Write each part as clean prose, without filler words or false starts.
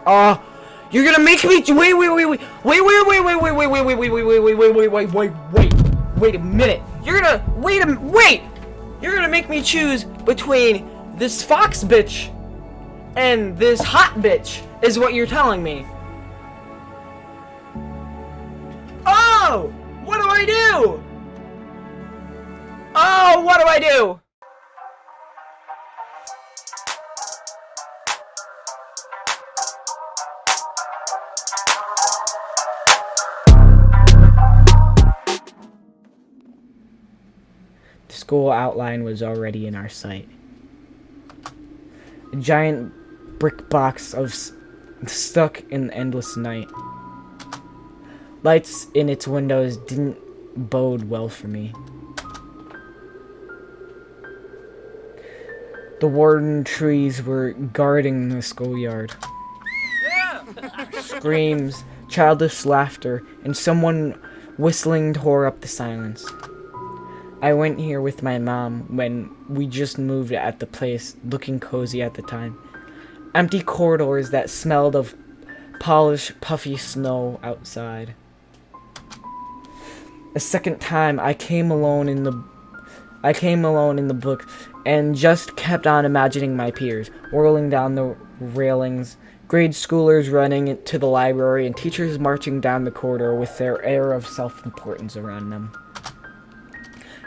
You're gonna make me wait a minute. You're gonna make me choose between this fox bitch and this hot bitch, is what you're telling me. Oh! What do I do? Oh, what do I do? The school outline was already in our sight. A giant brick box of stuck in the endless night. Lights in its windows didn't bode well for me. The warden trees were guarding the schoolyard. Screams, childish laughter, and someone whistling tore up the silence. I went here with my mom when we just moved at the place, looking cozy at the time. Empty corridors that smelled of polished, puffy snow outside. A second time, I came alone in the book and just kept on imagining my peers, whirling down the railings, grade schoolers running to the library, and teachers marching down the corridor with their air of self-importance around them.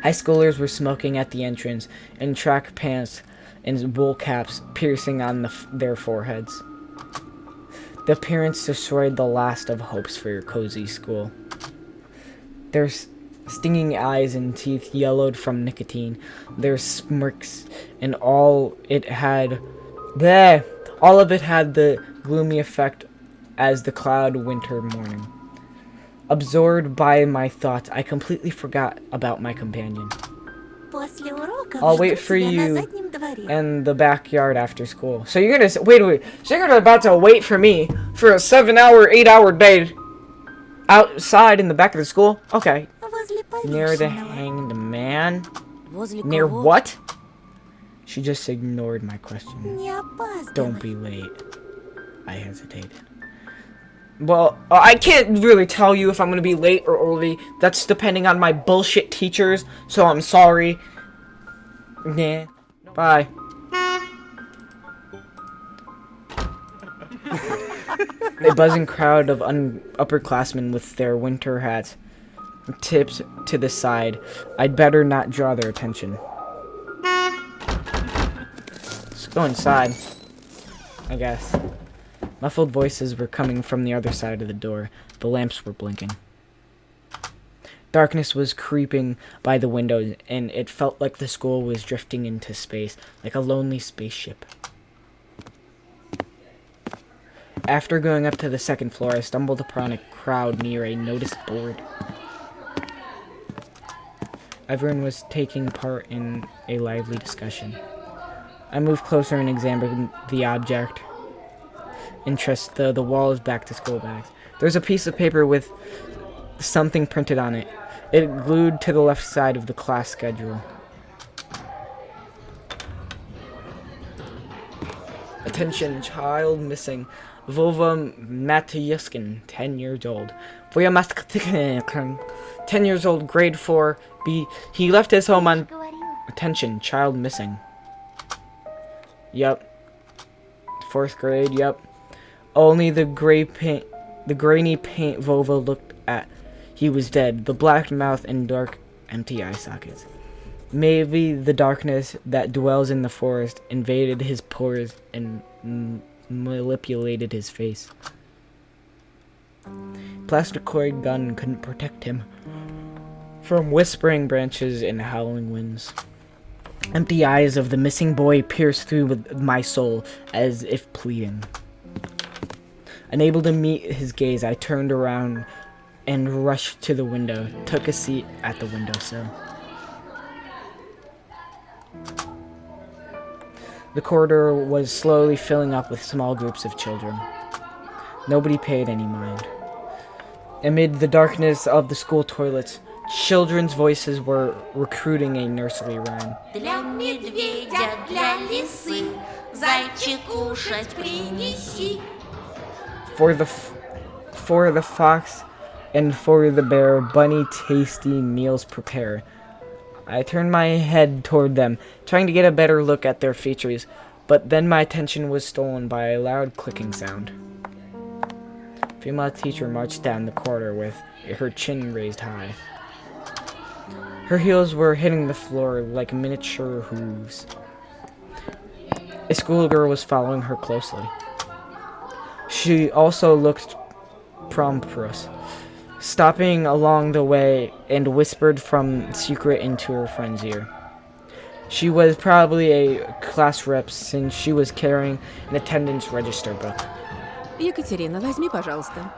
High schoolers were smoking at the entrance, in track pants and wool caps piercing on their foreheads. The appearance destroyed the last of hopes for your cozy school. Their stinging eyes and teeth yellowed from nicotine, their smirks, and all of it had the gloomy effect as the cloud winter morning. Absorbed by my thoughts, I completely forgot about my companion. I'll wait for you in the backyard after school. So you're gonna wait. So you're about to wait for me for a 8-hour day outside in the back of the school? Okay. Near the hanged man? Near what? She just ignored my question. Don't be late. I hesitated. Well, I can't really tell you if I'm gonna be late or early. That's depending on my bullshit teachers, so I'm sorry. Yeah. Bye. A buzzing crowd of upperclassmen with their winter hats tipped to the side. I'd better not draw their attention. Let's go inside, I guess. Muffled voices were coming from the other side of the door. The lamps were blinking. Darkness was creeping by the windows, and it felt like the school was drifting into space, like a lonely spaceship. After going up to the second floor, I stumbled upon a crowd near a notice board. Everyone was taking part in a lively discussion. I moved closer and examined the object. Interest, the wall is back to school bags. There's a piece of paper with something printed on it. It glued to the left side of the class schedule. Attention, child missing. Vova Matyuskin, 10 years old. 10 years old, grade 4, B. He left his home on... Attention, child missing. Yep. 4th grade, yep. Only the grainy paint Vova looked at. He was dead. The black mouth and dark, empty eye sockets. Maybe the darkness that dwells in the forest invaded his pores and manipulated his face. Plasticoid gun couldn't protect him from whispering branches and howling winds. Empty eyes of the missing boy pierced through with my soul as if pleading. Unable to meet his gaze, I turned around and rushed to the window, took a seat at the windowsill. The corridor was slowly filling up with small groups of children. Nobody paid any mind. Amid the darkness of the school toilets, children's voices were recruiting a nursery rhyme. Для медведя, для лисы, зайчик кушать принеси. For the fox and for the bear, bunny tasty meals prepare. I turned my head toward them, trying to get a better look at their features, but then my attention was stolen by a loud clicking sound. Female teacher marched down the corridor with her chin raised high. Her heels were hitting the floor like miniature hooves. A schoolgirl was following her closely. She also looked prosperous, stopping along the way and whispered from secret into her friend's ear. She was probably a class rep since she was carrying an attendance register book. Екатерина, возьми, пожалуйста.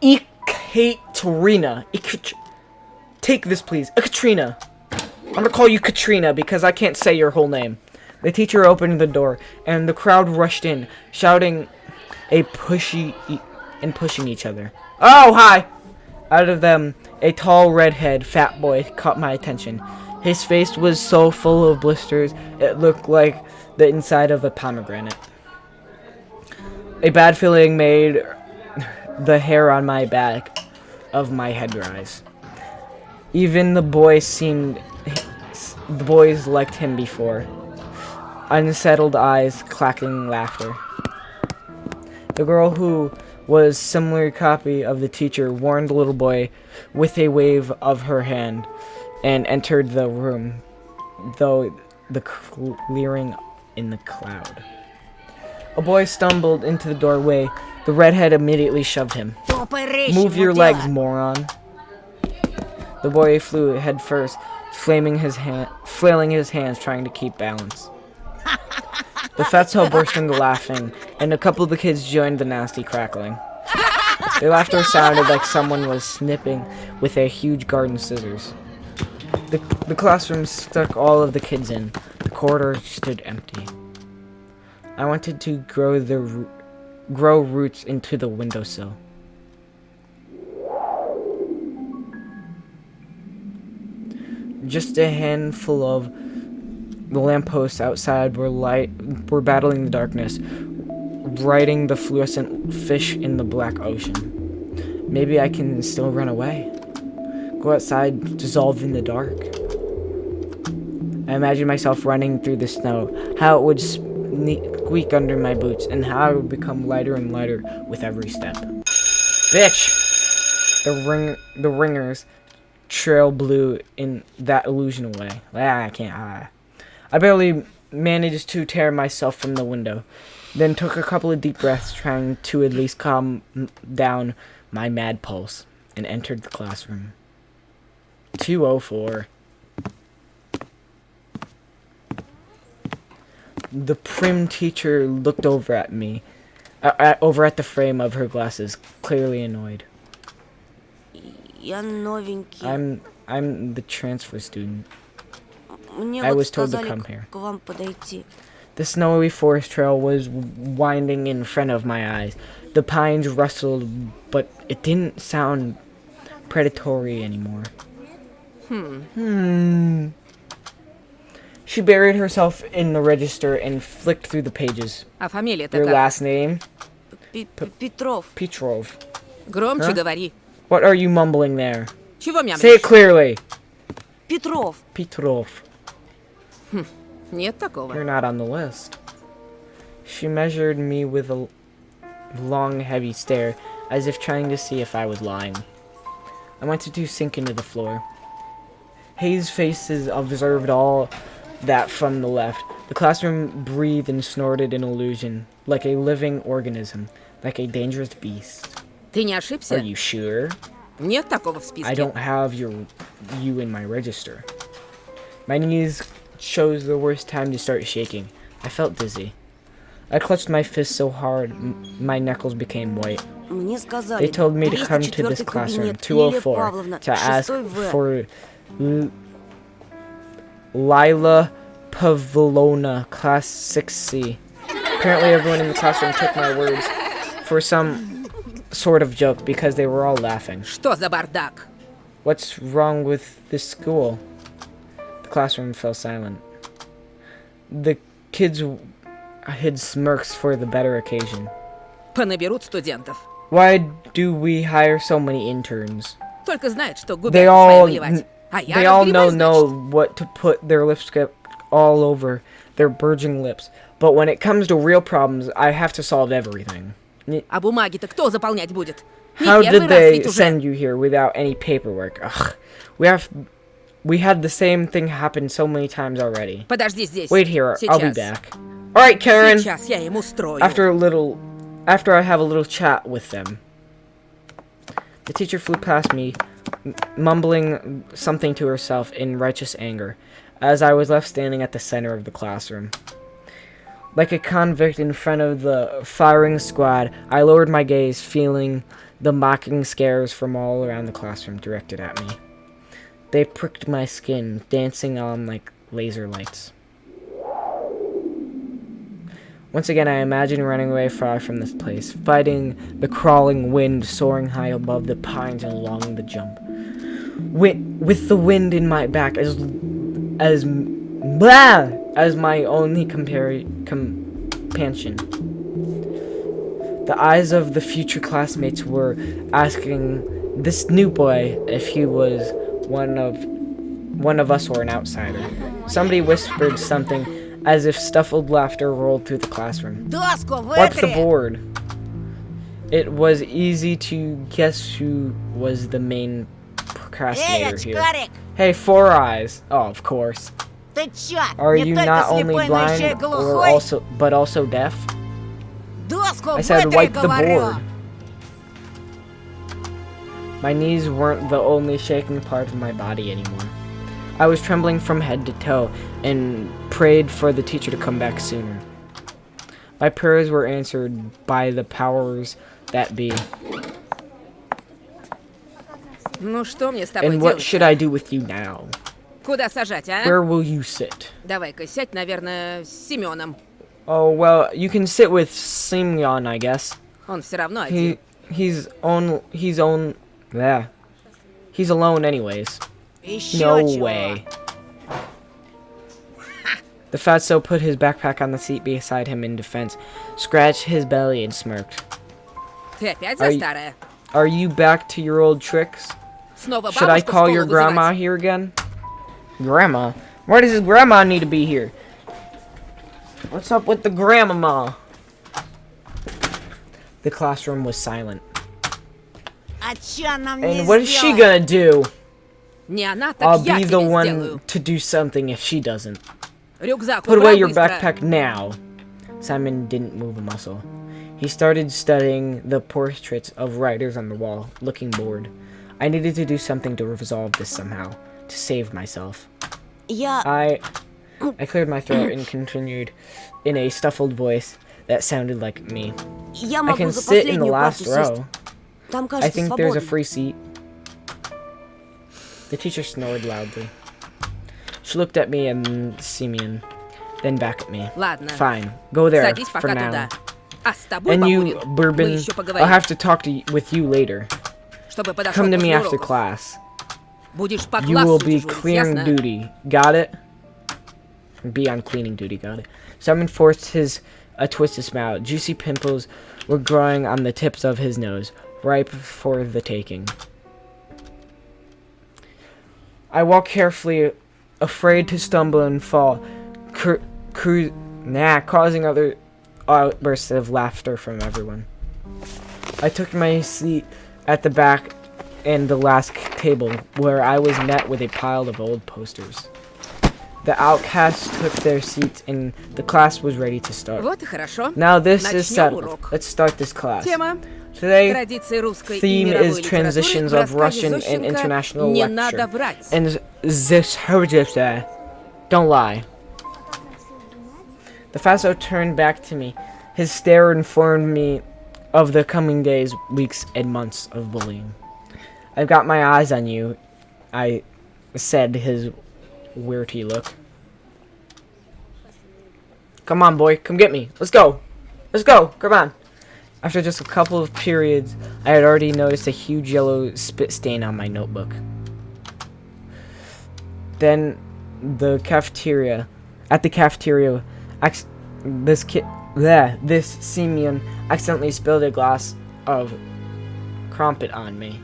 Ekaterina. Take this, please. Katrina. I'm gonna call you Katrina because I can't say your whole name. The teacher opened the door, and the crowd rushed in, shouting and pushing each other. Oh, hi! Out of them, a tall, redhead, fat boy caught my attention. His face was so full of blisters, it looked like the inside of a pomegranate. A bad feeling made the hair on my back of my head rise. Even the boys liked him before. Unsettled eyes, clacking laughter. The girl who was similar copy of the teacher warned the little boy with a wave of her hand and entered the room, though the clearing in the cloud. A boy stumbled into the doorway. The redhead immediately shoved him. Move your legs, moron. The boy flew headfirst, flailing his hands, trying to keep balance. The fatso burst into laughing, and a couple of the kids joined the nasty crackling. Their laughter sounded like someone was snipping with a huge garden scissors. The classroom stuck all of the kids in. The corridor stood empty. I wanted to grow roots into the windowsill. Just a handful of the lampposts outside were battling the darkness, riding the fluorescent fish in the black ocean. Maybe I can still run away. Go outside, dissolve in the dark. I imagined myself running through the snow, how it would squeak under my boots, and how it would become lighter and lighter with every step. Bitch! The ringers trail blew in that illusion away. I can't. I barely managed to tear myself from the window, then took a couple of deep breaths, trying to at least calm down my mad pulse, and entered the classroom. 204. The prim teacher looked over at me, over at the frame of her glasses, clearly annoyed. I'm the transfer student. I was told to come here. The snowy forest trail was winding in front of my eyes. The pines rustled, but it didn't sound predatory anymore. She buried herself in the register and flicked through the pages. Your last name? Petrov. Громче говори. What are you mumbling there? Чего мямлишь? Say it clearly. Petrov. Нет такого. You're not on the list. She measured me with a long, heavy stare, as if trying to see if I was lying. I wanted to sink into the floor. Hayes' faces observed all that from the left. The classroom breathed and snorted in illusion, like a living organism, like a dangerous beast. Ты не ошибся? Are you sure? Нет такого в списке. I don't have you in my register. My knees chose the worst time to start shaking. I felt dizzy. I clutched my fist so hard, my knuckles became white. They told me to come to this classroom, 204, to ask for Lila Pavlona, class 6C. Apparently everyone in the classroom took my words for some sort of joke because they were all laughing. Что за бардак? What's wrong with this school? The classroom fell silent. The kids hid smirks for the better occasion. Понаберут студентов. Why do we hire so many interns? Только знают, что They губернию all, своей воевать. А я they all know разгребаю, значит. what to put their lipstick all over their burgeoning lips. But when it comes to real problems, I have to solve everything. А бумаги-то кто заполнять будет? Не How первый did раз they ведь уже. send you here without any paperwork? Ugh. We had the same thing happen so many times already. Подожди здесь. Wait here, I'll be Сейчас. back. Alright, Karen. Сейчас я им устрою. After I have a little chat with them. The teacher flew past me, mumbling something to herself in righteous anger, as I was left standing at the center of the classroom. Like a convict in front of the firing squad, I lowered my gaze, feeling the mocking scares from all around the classroom directed at me. They pricked my skin, dancing on like laser lights. Once again, I imagine running away far from this place, fighting the crawling wind soaring high above the pines and along the jump. With the wind in my back as my only companion. The eyes of the future classmates were asking this new boy if he was one of us or an outsider. Somebody whispered something as if stifled laughter rolled through the classroom. What's the board? It was easy to guess who was the main procrastinator here. Hey, Four Eyes. Oh, of course. Are you not only blind but also deaf? I said wipe the board. My knees weren't the only shaking part of my body anymore. I was trembling from head to toe and prayed for the teacher to come back sooner. My prayers were answered by the powers that be. Ну что мне с тобой And what делать? should I do with you now? Куда сажать, а? Where will you sit? Давай-ка сядь, наверное, с Семеном. Oh, well, you can sit with Simeon, I guess. Он все равно один. He's alone anyways. No way. The fatso put his backpack on the seat beside him in defense, scratched his belly and smirked. Ты опять за старое? Are you back to your old tricks? Снова Should I бабушку в call школу your grandma вызывать? here again? Grandma? Why does his grandma need to be here? What's up with the grandma? The classroom was silent. And what is she gonna do? Не она, так I'll я be тебе the one сделаю. to do something if she doesn't. Рюкзак Put убрал away your быстро. backpack now. Simon didn't move a muscle. He started studying the portraits of writers on the wall, looking bored. I needed to do something to resolve this somehow, to save myself. I cleared my throat and continued in a stifled voice that sounded like me. I can sit in the last row. I think there's a free seat. The teacher snored loudly. She looked at me and Simeon, then back at me. Ладно. Fine, go there Садись for пока now. туда. А с тобой, And you, бабулин, мы Bourbon, еще I'll поговорим. have to talk with you later. Чтобы подошел Come to me после after уроков. class. Будешь по You will классу be дежурить, clearing ясно? duty. Got it? Be on cleaning duty. Got it. Simon forced a twisted smile. Juicy pimples were growing on the tips of his nose, ripe for the taking. I walked carefully, afraid to stumble and fall, causing other outbursts of laughter from everyone. I took my seat at the back and the last table, where I was met with a pile of old posters. The outcasts took their seats and the class was ready to start. Вот и хорошо. Now this is Начнем settled. урок. Let's start this class. Тема. Today, Традиции русской и theme мировой is литературы transitions в of рассказе Russian and Зощенко international «Не lecture. надо врать». And this don't lie. The Faso turned back to me. His stare informed me of the coming days, weeks, and months of bullying. I've got my eyes on you, I said, his weirdy look. Come on, boy, come get me. Let's go. Let's go. Come on. After just a couple of periods, I had already noticed a huge yellow spit stain on my notebook. Then, at the cafeteria, This Simeon accidentally spilled a glass of crumpet on me.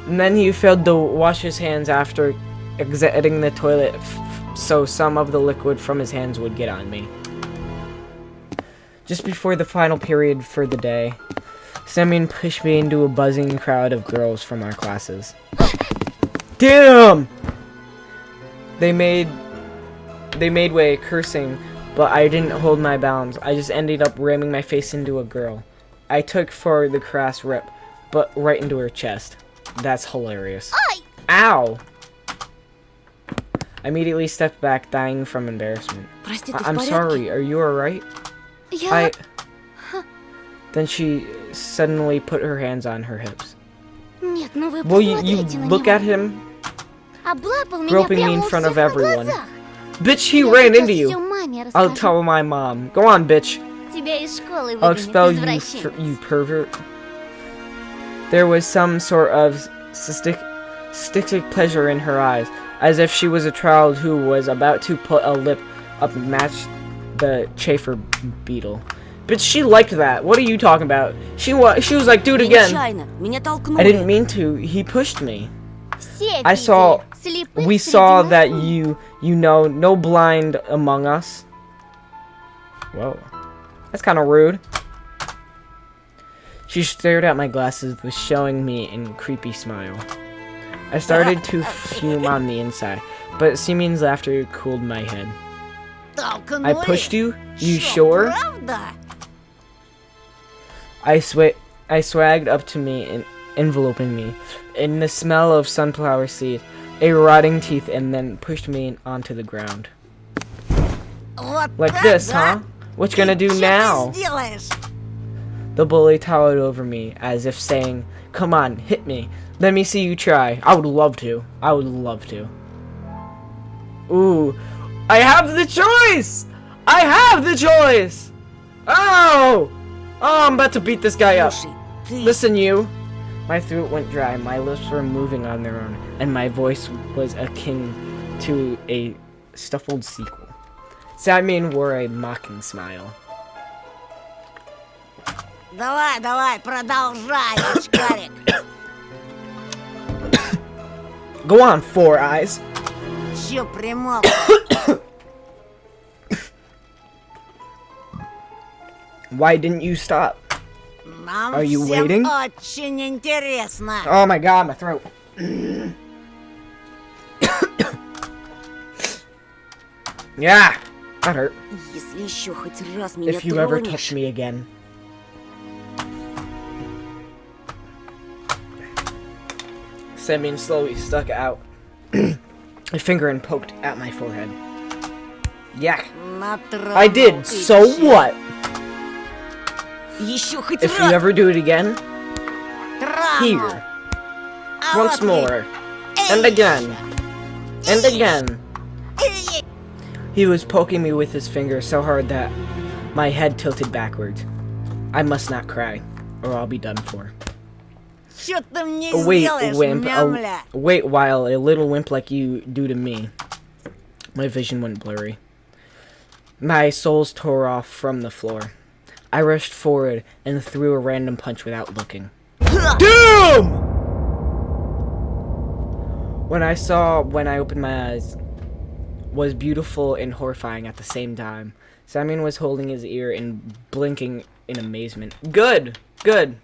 And then he failed to wash his hands after exiting the toilet, so some of the liquid from his hands would get on me. Just before the final period for the day, Simeon pushed me into a buzzing crowd of girls from our classes. Damn! They made way, cursing, but I didn't hold my balance. I just ended up ramming my face into a girl. I took for the crass rip, but right into her chest. That's hilarious. Ow! I immediately stepped back, dying from embarrassment. I'm sorry, are you alright? Then she suddenly put her hands on her hips. Well, you look at him, groping me in front of everyone. Bitch, he ran into you. I'll tell my mom. Go on, bitch. I'll expel you, you pervert. There was some sort of sadistic pleasure in her eyes, as if she was a child who was about to put a lip up and match the chafer beetle. But she liked that. What are you talking about? She was like, do it again. I didn't mean to. He pushed me. We saw that you know, no blind among us. Whoa. That's kind of rude. She stared at my glasses with showing me a creepy smile. I started to fume on the inside, but Simeon's laughter cooled my head. I pushed you? You sure? I swagged up to me and enveloping me in the smell of sunflower seed, a rotting teeth, and then pushed me onto the ground. Like this, huh? What you gonna do now? The bully towered over me as if saying, come on, hit me. Let me see you try. I would love to. I would love to. Ooh. I have the choice! I have the choice! Oh! Oh, I'm about to beat this guy up. Listen, you. My throat went dry, my lips were moving on their own, and my voice was akin to a stifled sequel. Simeon wore a mocking smile. Давай, продолжай, очкарик. Go on, Four Eyes. Чё примолк? Why didn't you stop? Нам Are you всем waiting? очень интересно. Oh my god, my throat. Yeah, that hurt. Если еще хоть раз меня If you ever тронешь. touch me again. Simeon slowly stuck out a finger and poked at my forehead. Yak. Натронул I did, ты, so чё? what? Еще хоть If you раз ever do it again, тронул. here. А Once вот more. и- And again. And again. Эй, He was poking me with his finger so hard that my head tilted backwards. I must not cry, or I'll be done for. Чё ты мне Wait, сделаешь, wimp. мямля? Wait while a little wimp like you do to me. My vision went blurry. My soles tore off from the floor. I rushed forward and threw a random punch without looking. Damn! When I opened my eyes, was beautiful and horrifying at the same time. Simeon was holding his ear and blinking in amazement. Good! Good!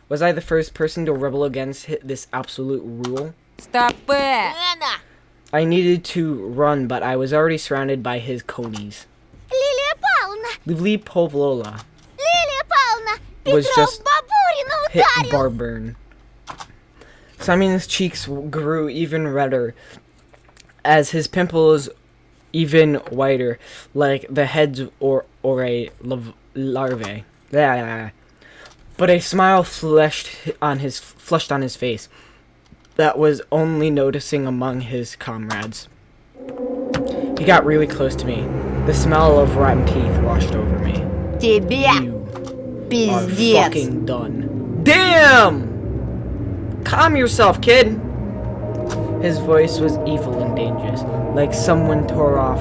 Was I the first person to rebel against this absolute rule? Стопэ! Лена! I needed to run, but I was already surrounded by his conies. Лилия Павловна! Livli Povlola Лилия Павловна! was Петров just Бабурина hit ударил! Barburn. Simon's cheeks grew even redder as his pimples even whiter, like the heads or a larvae. But a smile flushed on his face that was only noticing among his comrades. He got really close to me. The smell of rotten teeth washed over me. Тебе You are пиздец! fucking done. Damn! Calm yourself, kid. His voice was evil and dangerous, like someone tore off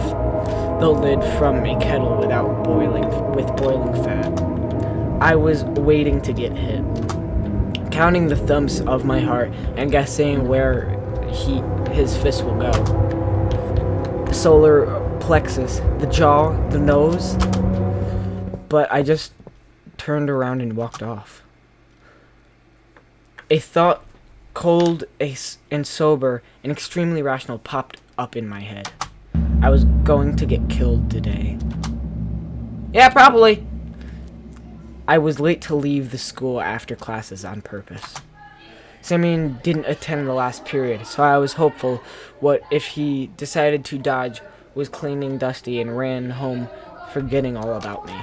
the lid from a kettle with boiling fat. I was waiting to get hit, counting the thumps of my heart and guessing where his fist will go. Solar plexus, the jaw, the nose. But I just turned around and walked off. A thought, cold and sober and extremely rational, popped up in my head. I was going to get killed today. Yeah, probably. I was late to leave the school after classes on purpose. Simeon didn't attend the last period, so I was hopeful what if he decided to dodge, was cleaning Dusty, and ran home forgetting all about me.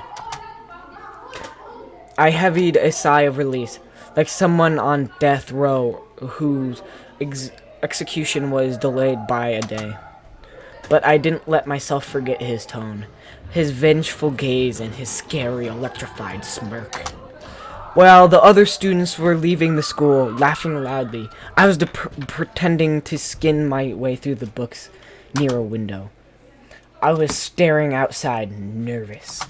I heaved a sigh of release, like someone on death row whose execution was delayed by a day. But I didn't let myself forget his tone, his vengeful gaze, and his scary, electrified smirk. While the other students were leaving the school, laughing loudly, I was pretending to skin my way through the books near a window. I was staring outside, nervous.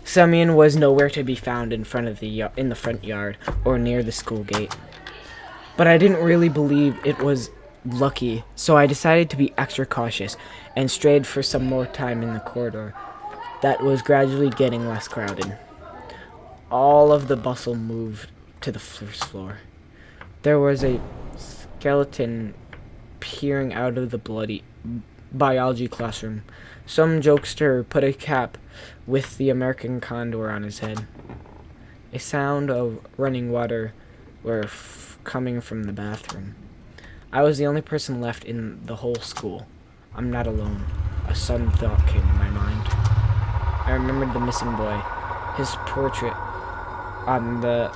Simeon was nowhere to be found in the front yard or near the school gate. But I didn't really believe it was lucky, so I decided to be extra cautious and strayed for some more time in the corridor that was gradually getting less crowded. All of the bustle moved to the first floor. There was a skeleton peering out of the bloody biology classroom. Some jokester put a cap with the American condor on his head. A sound of running water were coming from the bathroom. I was the only person left in the whole school. I'm not alone. A sudden thought came to my mind. I remembered the missing boy, his portrait on the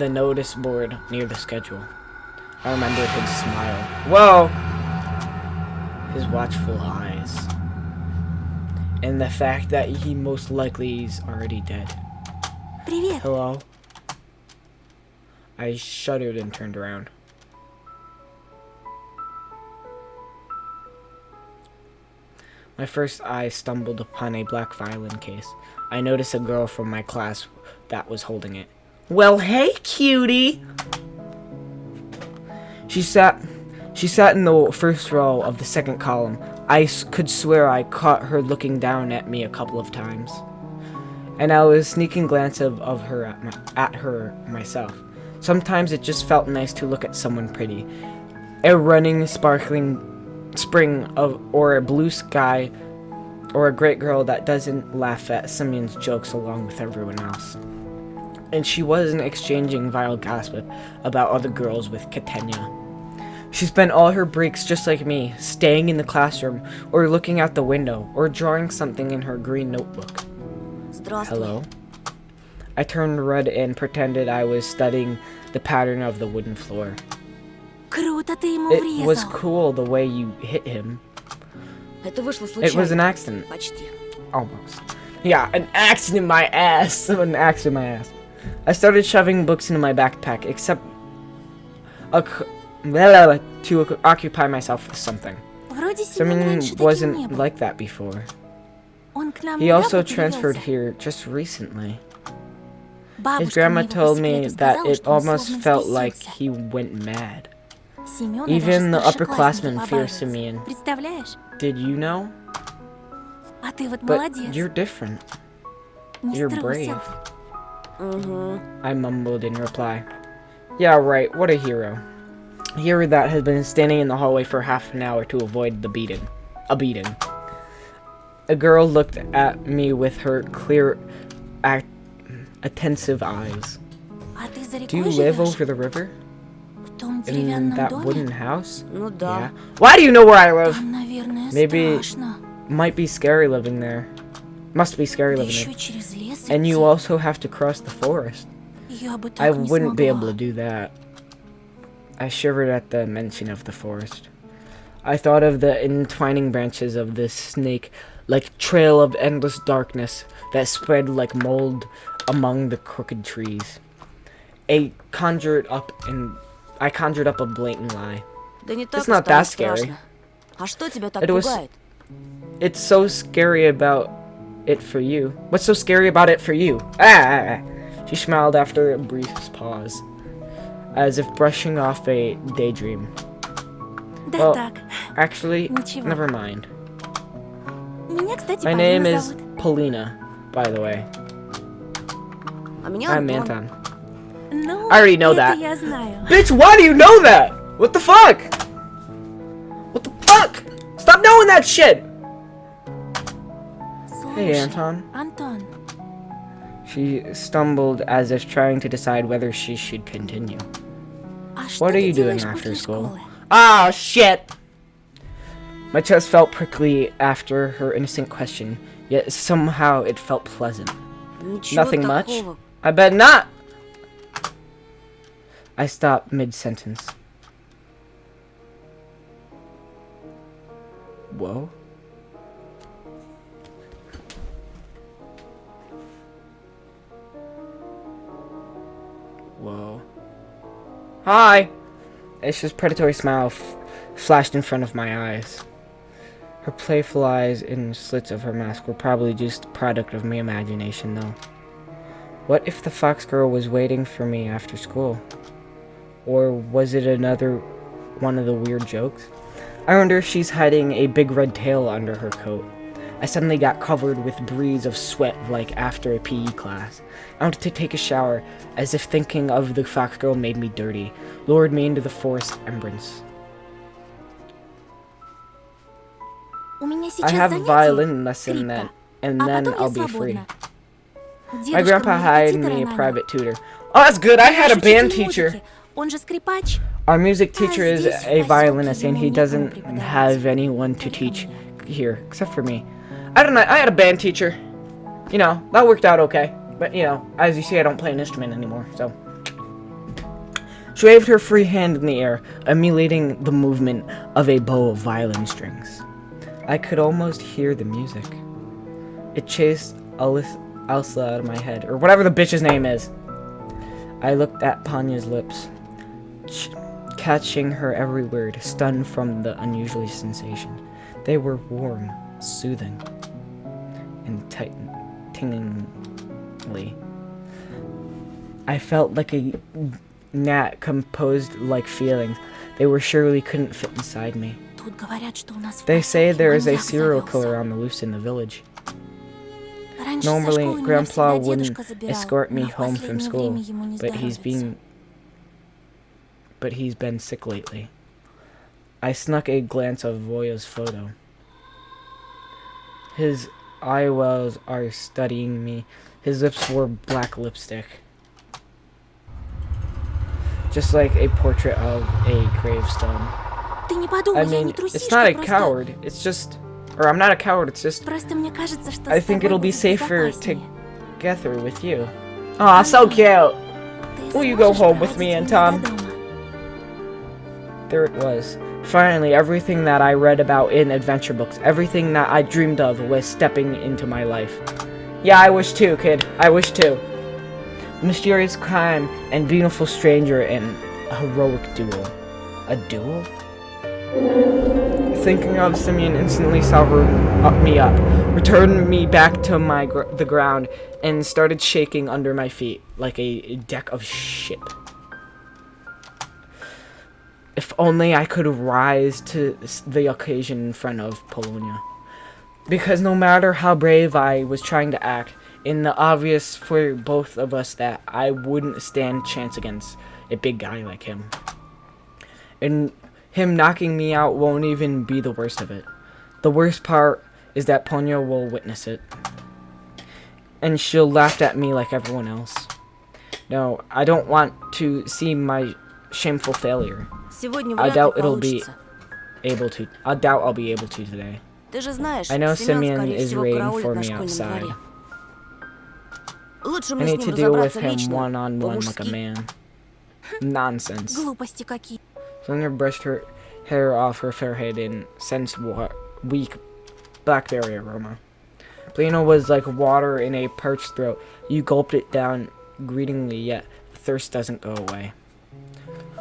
notice board near the schedule. I remembered his smile. Whoa! His watchful eyes. And the fact that he most likely is already dead. Привет. Hello? I shuddered and turned around. My first eye stumbled upon a black violin case. I noticed a girl from my class that was holding it. Well, hey, cutie! She sat in the first row of the second column. I could swear I caught her looking down at me a couple of times. And I was sneaking glances of her at her myself. Sometimes it just felt nice to look at someone pretty. A running, sparkling spring or a blue sky, or a great girl that doesn't laugh at Simeon's jokes along with everyone else. And she wasn't exchanging vile gossip about other girls with Katenya. She spent all her breaks just like me, staying in the classroom, or looking out the window, or drawing something in her green notebook. Hello? I turned red and pretended I was studying the pattern of the wooden floor. Круто ты ему It was врезал. cool the way you hit him. Это вышло It was an случайно. accident. Почти. Almost. Yeah, an axe in my ass. An axe in my ass. I started shoving books into my backpack, except to occupy myself with something. Вроде Семен Simeon раньше таким не wasn't был. like that before. Он к нам He недавно also transferred перевелся. here just recently. His Бабушка grandma мне его по told me секрету that сказала, it что он almost словно felt like взбесился. he went mad. Семёна Even the даже upperclassmen старшеклассники fear побаиваются. Simeon. Представляешь? Did you know? А ты вот But молодец. you're different. Не You're струсил. Угу. I mumbled in reply. Yeah, right, what a hero. A hero that has been standing in the hallway for half an hour to avoid a beating. A girl looked at me with her clear, attentive eyes. А ты за Do you рекой live живёшь? over the river? В том In деревянном that доме? wooden house? Ну да. Yeah. Why do you know where I live? Там, наверное, Maybe- страшно. Might be scary living there. Must be scary Да living еще there. через лес And you идти. also have to cross the forest. Я бы I так не wouldn't be able смогла. to do that. I shivered at the mention of the forest. I thought of the entwining branches of this snake-like trail of endless darkness that spread like mold among the crooked trees. I conjured up a blatant lie. Да не так It's not уж там that scary. страшно. А что тебя так It was пугает? It's so scary about it for you. What's so scary about it for you? Ah! She smiled after a brief pause, as if brushing off a daydream. Да Well, так. actually, Ничего. never mind. Меня, кстати, My Полина name is зовут. Polina, by the way. А меня I'm Антон. Anton. Ну, I already know это that. я знаю. Bitch, why do you know that? What the fuck? What the fuck? Stop knowing that shit! Hey, Слушай, Anton. Антон, She stumbled as if trying to decide whether she should continue. а что What are ты you doing делаешь after после school? школы? Ah, shit! My chest felt prickly after her innocent question, yet somehow it felt pleasant. Ничего Nothing much. такого. I bet not! I stopped mid-sentence. Whoa. Whoa. Hi! Aisha's predatory smile flashed in front of my eyes. Her playful eyes in slits of her mask were probably just a product of my imagination, though. What if the fox girl was waiting for me after school? Or was it another one of the weird jokes? I wonder if she's hiding a big red tail under her coat. I suddenly got covered with breeze of sweat like after a PE class. I wanted to take a shower, as if thinking of the fox girl made me dirty, lured me into the forest embrace. У меня I сейчас have a занятие, violin lesson скрипка, then, and а then потом I'll я be free. свободна. My Дедушка grandpa мой hired репетитор me a на private tutor. Oh, that's good. I had a Наш band учитель teacher. музыки, он же скрипач. Our music teacher is здесь, в a поселке, violinist, and ему he некому doesn't преподавать. have anyone to Только teach мне. here, except for me. I don't know. I had a band teacher. You know, that worked out okay. But, you know, as you see, I don't play an instrument anymore, so. She waved her free hand in the air, emulating the movement of a bow of violin strings. I could almost hear the music. It chased Elsa out of my head, or whatever the bitch's name is. I looked at Panya's lips, catching her every word, stunned from the unusual sensation. They were warm, soothing, and tingly. I felt like a gnat composed like feelings. They were surely couldn't fit inside me. Тут говорят, что у нас в They say поселке there is a маньяк serial завелся. killer on the loose in the village. Раньше со Normally, школы меня Grandpa всегда wouldn't дедушка забирал, escort me но в home from последнее school, время ему не but здоровится. he's been sick lately. I snuck a glance of Voya's photo. His eyebrows are studying me. His lips wore black lipstick. Just like a portrait of a gravestone. Ты не I подумай, я mean, не трусишка, it's not a просто... coward. It's just... Or I'm not a coward, it's just... Просто мне кажется, что I с think тобой it'll be будет safer безопаснее. together with you. Aw, so cute! Ты Will you go сможешь home with me, проводить меня Anton? до дома? There it was. Finally, everything that I read about in adventure books, everything that I dreamed of was stepping into my life. Yeah, I wish too, kid. I wish too. Mysterious crime and beautiful stranger in a heroic duel. A duel? Thinking of Simeon instantly sobered me up, returned me back to the ground, and started shaking under my feet like a deck of shit. If only I could rise to the occasion in front of Polonia. Because no matter how brave I was trying to act, in the obvious for both of us that I wouldn't stand chance against a big guy like him. And him knocking me out won't even be the worst of it. The worst part is that Ponya will witness it. And she'll laugh at me like everyone else. No, I don't want to see my shameful failure. Сегодня I вряд ли doubt it'll be получится. I doubt I'll be able to today. Ты же знаешь, I know Семен, Simeon скорее is всего, waiting караулит for на me школьном outside. дворе. Лучше I мне с need ним to deal with разобраться him лично, one-on-one like a по-мужски. man. Nonsense. Глупости какие. Sonia brushed her hair off her forehead and sensed weak blackberry aroma. Polina was like water in a parched throat. You gulped it down greedingly, yet the thirst doesn't go away.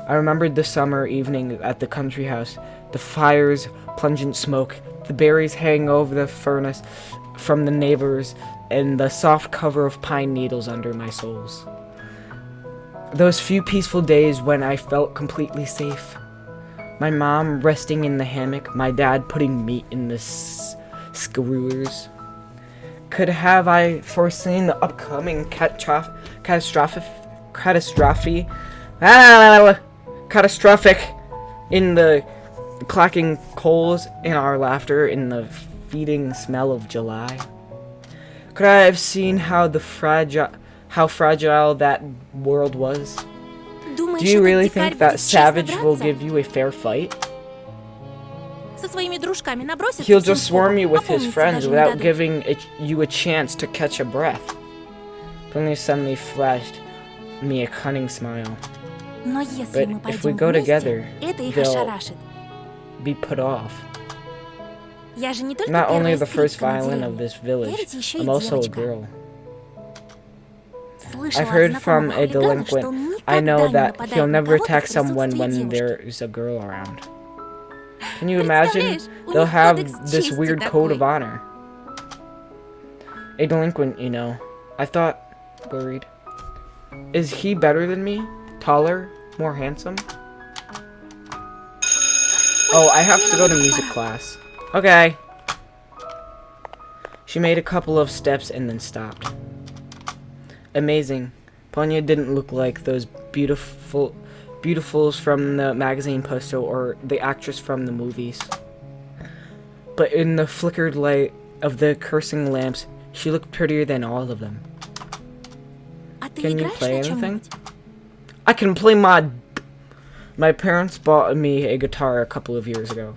I remembered the summer evening at the country house, the fire's pungent smoke the berries hanging over the furnace from the neighbors, and the soft cover of pine needles under my soles. Those few peaceful days when I felt completely safe. My mom resting in the hammock, my dad putting meat in the skewers. Could have I foreseen the upcoming catastrophic in the clacking coals, in our laughter, in the feeding smell of July? Could I have seen how fragile that world was? Думаешь, Do you этот really дикарь think that будет честно Savage will драться? give you a fair fight? Со своими дружками набросится He'll всем just swarm you with his опомниться friends даже не without дадут. giving you a chance to catch a breath. Brindley suddenly flashed me a cunning smile. Но если But мы if we пойдем go вместе, together, это их they'll ошарашит. be put off. Я же не только Not only первая the first скрипка на violin of деревне. this village, Я ведь еще и I'm also a девочка. girl. Слышала I've от heard from знакомого a хулигана, что delinquent. он I know никогда не that нападает he'll на never кого-то attack в someone присутствии when девушки. there's a girl around. Can you imagine? Представляешь, у They'll них have кодекс this чести weird code такой. of honor. A delinquent, you know. I thought, worried. Is he better than me? Taller? More handsome? Oh, I have to go to music class. Okay. She made a couple of steps and then stopped. Amazing. Ponya didn't look like those beautifuls from the magazine poster or the actress from the movies. But in the flickered light of the cursing lamps, she looked prettier than all of them. А ты Can you играешь play на anything? чём-нибудь? I can play My parents bought me a guitar a couple of years ago.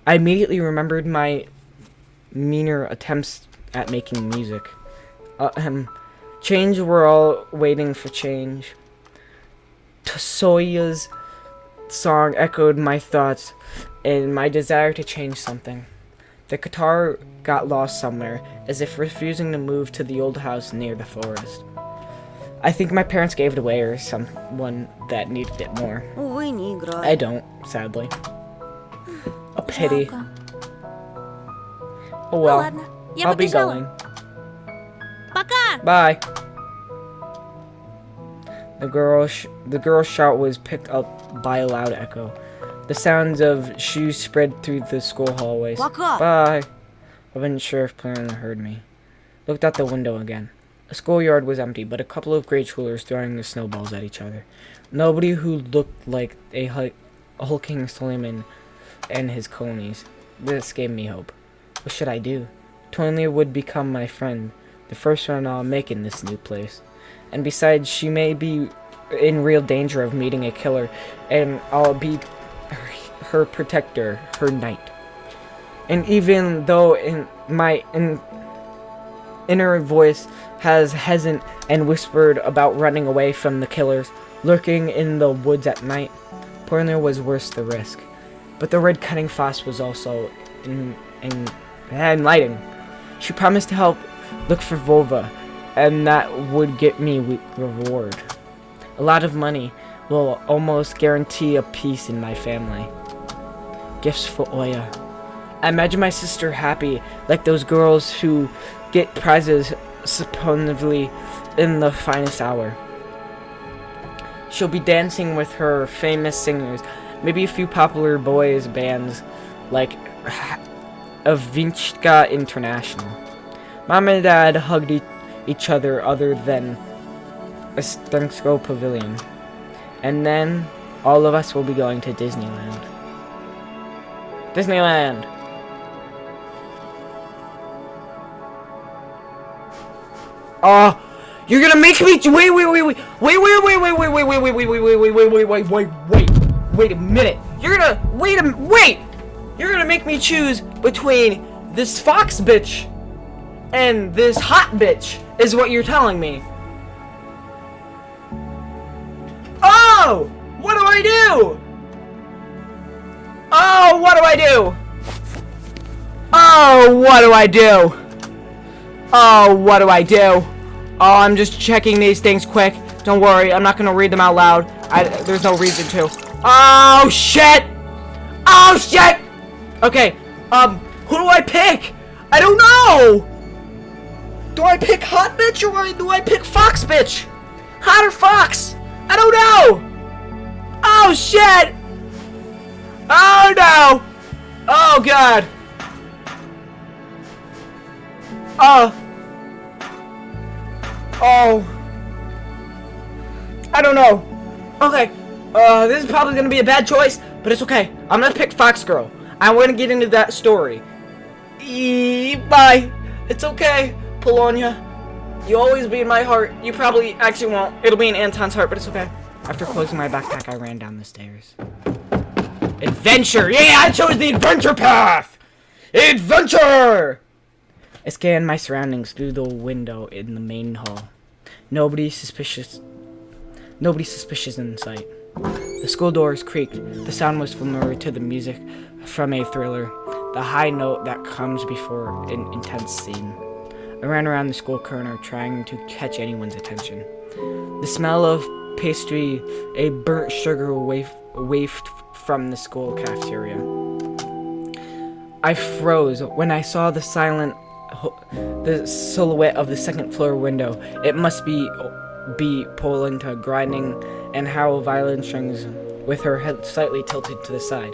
I immediately remembered my meaner attempts at making music. Change, we're all waiting for change. Tosoya's song echoed my thoughts and my desire to change something. The guitar got lost somewhere, as if refusing to move to the old house near the forest. I think my parents gave it away or someone that needed it more. Увы, не I играю. don't, sadly. A pity. Жалко. Oh Ну well, ладно, я I'll be побежала. going. Пока! Bye. The girl's shout was picked up by a loud echo. The sounds of shoes spread through the school hallways. Пока! Bye. I wasn't sure if Clarina heard me. Looked out the window again. The schoolyard was empty, but a couple of grade schoolers throwing the snowballs at each other. Nobody who looked like a hulking Suleiman and his cronies. This gave me hope. What should I do? Tonya would become my friend, the first one I'll make in this new place. And besides, she may be in real danger of meeting a killer, and I'll be her protector, her knight. And even though my inner voice has hesitant and whispered about running away from the killers, lurking in the woods at night, Porner was worth the risk. But the red cutting frost was also enlightening. She promised to help look for Volva, and that would get me reward. A lot of money will almost guarantee a peace in my family. Gifts for Oya. I imagine my sister happy, like those girls who get prizes supposedly in the finest hour. She'll be dancing with her famous singers, maybe a few popular boys bands like Avinchka International. Mom and Dad hugged each other than a Stensko Pavilion. And then all of us will be going to Disneyland. Disneyland! You're gonna make me wait a minute. You're gonna make me choose between this fox bitch and this hot bitch, is what you're telling me. Oh! What do I do? Oh, what do I do? Oh, what do I do? Oh, what do I do? Oh, I'm just checking these things quick. Don't worry, I'm not gonna read them out loud. There's no reason to. Oh, shit! Oh, shit! Okay, Who do I pick? I don't know! Do I pick hot bitch or do I pick fox bitch? Hot or fox? I don't know! Oh shit! Oh no! Oh god! Oh! I don't know. Okay. This is probably gonna be a bad choice, but it's okay. I'm gonna pick Fox Girl. I'm gonna get into that story. Bye. It's okay, Polonia. You'll always be in my heart. You probably actually won't. It'll be in Anton's heart, but it's okay. After closing my backpack, I ran down the stairs. Adventure! Yeah, I chose the adventure path! Adventure! I scanned my surroundings through the window in the main hall. Nobody suspicious in sight. The school doors creaked. The sound was familiar to the music from a thriller, the high note that comes before an intense scene. I ran around the school corner trying to catch anyone's attention. The smell of pastry, a burnt sugar wafted from the school cafeteria. I froze when I saw the silhouette of the second floor window. It must be Polenta grinding and howl violin strings with her head slightly tilted to the side.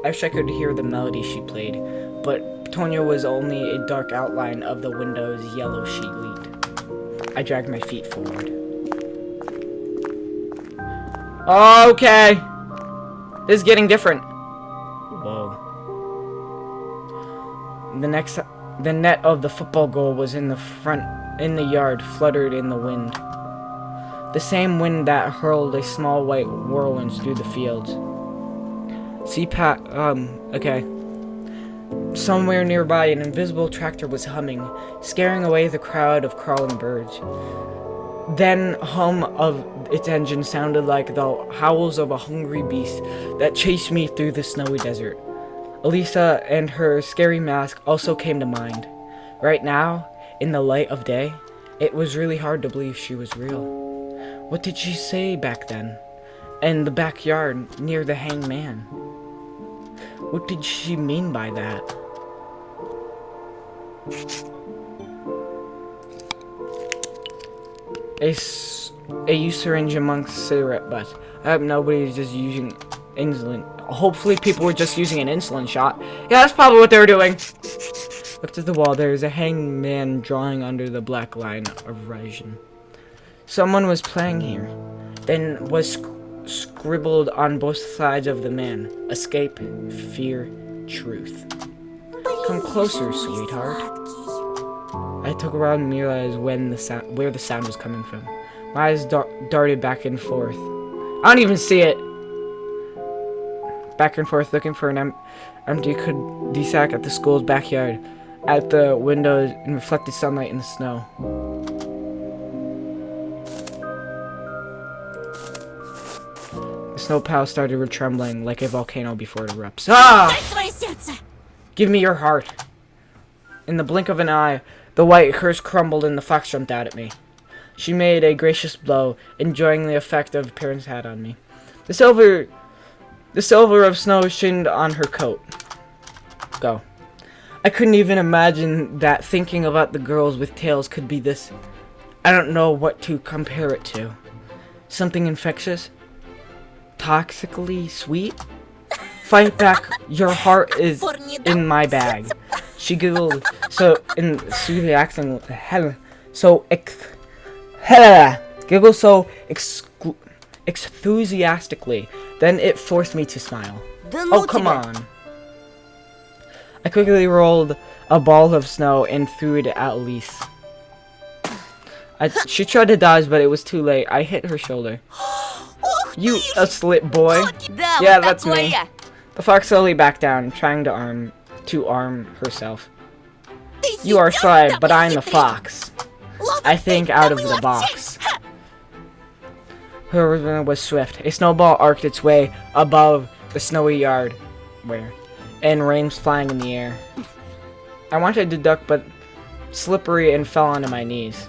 I wish I could hear the melody she played, but Tonya was only a dark outline of the window's yellow sheet. I dragged my feet forward. Okay. This is getting different. Whoa. The net of the football goal was in the yard, fluttered in the wind. The same wind that hurled a small white whirlwind through the fields. Okay. Somewhere nearby, an invisible tractor was humming, scaring away the crowd of crawling birds. Then hum of its engine sounded like the howls of a hungry beast that chased me through the snowy desert. Elisa and her scary mask also came to mind. Right now, in the light of day, it was really hard to believe she was real. What did she say back then? In the backyard near the hanged man? What did she mean by that? A use syringe amongst cigarette butts. I hope nobody's just using insulin. Hopefully people were just using an insulin shot. Yeah, that's probably what they were doing. Looked at the wall. There is a hanged man drawing under the black line of Rajin. Someone was playing here. Then was scribbled on both sides of the man. Escape, fear, truth. Come closer, sweetheart. I took around and realized where the sound was coming from. My eyes darted back and forth. I don't even see it. Back and forth, looking for an empty cul-de-sac at the school's backyard, at the windows and reflected sunlight in the snow. The snow pile started trembling like a volcano before it erupts. Ah! Give me your heart. In the blink of an eye, the white curse crumbled and the fox jumped out at me. She made a gracious blow, enjoying the effect of parents had on me. The silver of snow shined on her coat. Go. I couldn't even imagine that thinking about the girls with tails could be this. I don't know what to compare it to. Something infectious? Toxically sweet? Fight back, your heart is in my bag. She giggled enthusiastically. Then it forced me to smile. Oh, come on. I quickly rolled a ball of snow and threw it at Elise. She tried to dodge, but it was too late. I hit her shoulder. You a slit boy. Yeah, that's me. The fox slowly backed down, trying to arm herself. You are sly, but I'm the fox. I think out of the box. Her movement was swift. A snowball arced its way above the snowy yard, and rain flying in the air. I wanted to duck, but slippery and fell onto my knees.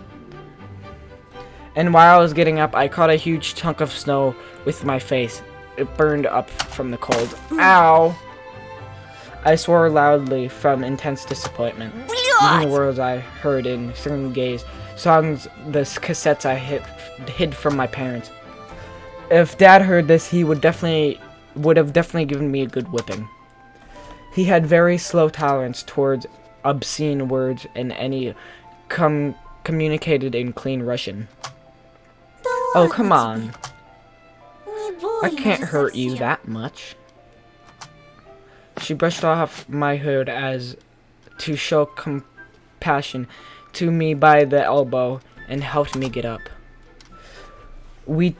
And while I was getting up, I caught a huge chunk of snow with my face. It burned up from the cold. Ow! I swore loudly from intense disappointment. Even the words I heard in Serengei's songs, the cassettes I hid from my parents. If Dad heard this, he would have definitely given me a good whipping. He had very slow tolerance towards obscene words and any communicated in clean Russian. Oh, come on. I can't hurt you that much. She brushed off my hood as to show compassion to me by the elbow and helped me get up. We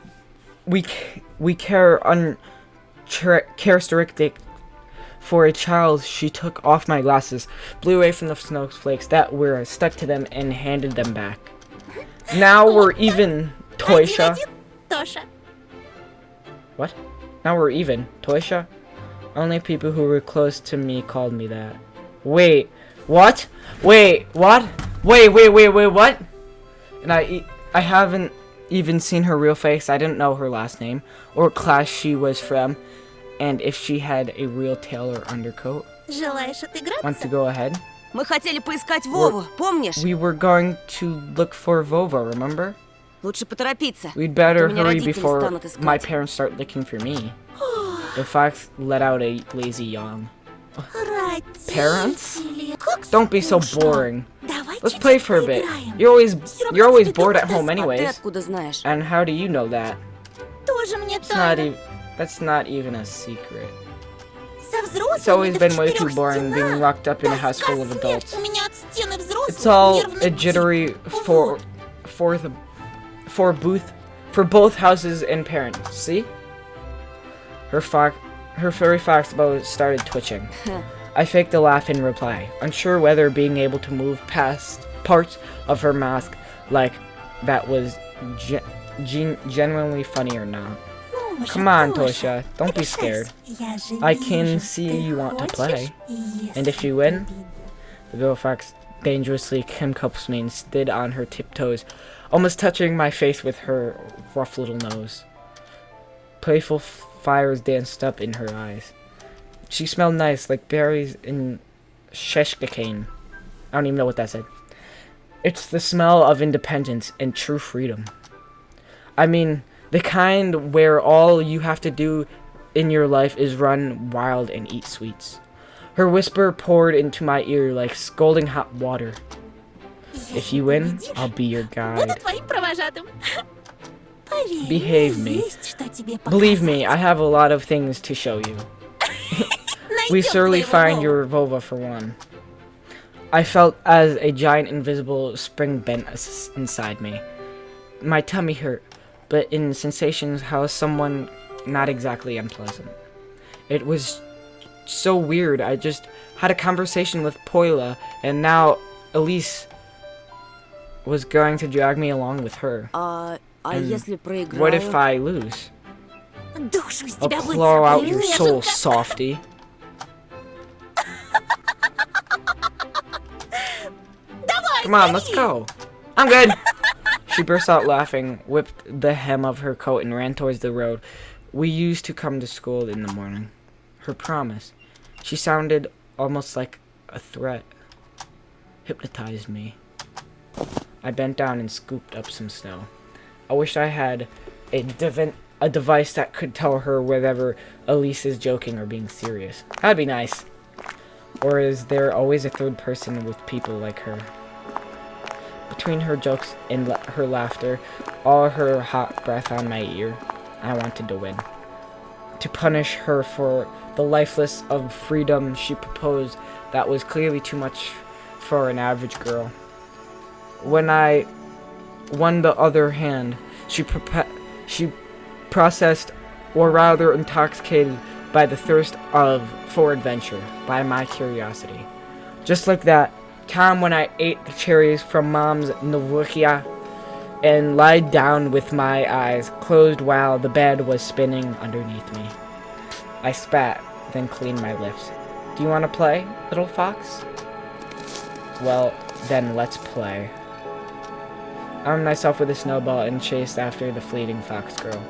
care uncharacteristic for a child. She took off my glasses, blew away from the snowflakes that were stuck to them, and handed them back. Now we're even, Toysha. Тоша. What? Now we're even, Toysha? Only people who were close to me called me that. Wait, what? Wait, what? Wait, what? And I haven't even seen her real face. I didn't know her last name, or what class she was from, and if she had a real tail or undercoat. Желаешь отыграться? Want to go ahead? Мы хотели поискать Вову, помнишь? We were going to look for Vova, remember? Лучше поторопиться. We'd better А то меня hurry родители before станут искать. my parents start looking for me. The fox let out a lazy yawn. Parents? Don't be so boring. Let's play for a bit. You're always bored at home А ты anyways. откуда знаешь? And how do you know that? Тоже мне That's not even a secret. It's It's always been way too boring being locked up in a house full of adults. It's all a jittery for both houses and parents. See? Her furry fox bow started twitching. I faked a laugh in reply, unsure whether being able to move past parts of her mask like that was genuinely funny or not. Come on, Toysha, don't be scared. I can see you want to play. And if you win? The girl fox dangerously handcuffs me and stood on her tiptoes, almost touching my face with her rough little nose. Playful fires danced up in her eyes. She smelled nice, like berries in sheshkakane. I don't even know what that said. It's the smell of independence and true freedom. I mean, the kind where all you have to do in your life is run wild and eat sweets. Her whisper poured into my ear like scalding hot water. If you win, I'll be your guide. Behave me. Believe me, I have a lot of things to show you. We surely find your Vova for one. I felt as a giant invisible spring bent inside me. My tummy hurt, but in sensations how someone not exactly unpleasant. It was so weird. I just had a conversation with Poila, and now Elise was going to drag me along with her. And если проиграю? what if I lose? I'll claw out your soul, softy. Come on, let's go. I'm good. She burst out laughing, whipped the hem of her coat, and ran towards the road. We used to come to school in the morning. Her promise. She sounded almost like a threat. Hypnotized me. I bent down and scooped up some snow. I wish I had a device that could tell her whether Elise is joking or being serious. That'd be nice. Or is there always a third person with people like her? Between her jokes and her laughter, all her hot breath on my ear, I wanted to win. To punish her for the lifeless of freedom she proposed that was clearly too much for an average girl. When I won the other hand, she processed, or rather intoxicated by the thirst for adventure, by my curiosity. Just like that time when I ate the cherries from Mom's Novukia and lied down with my eyes closed while the bed was spinning underneath me. I spat, then cleaned my lips. Do you want to play, little fox? Well, then let's play. I armed myself with a snowball and chased after the fleeting fox girl.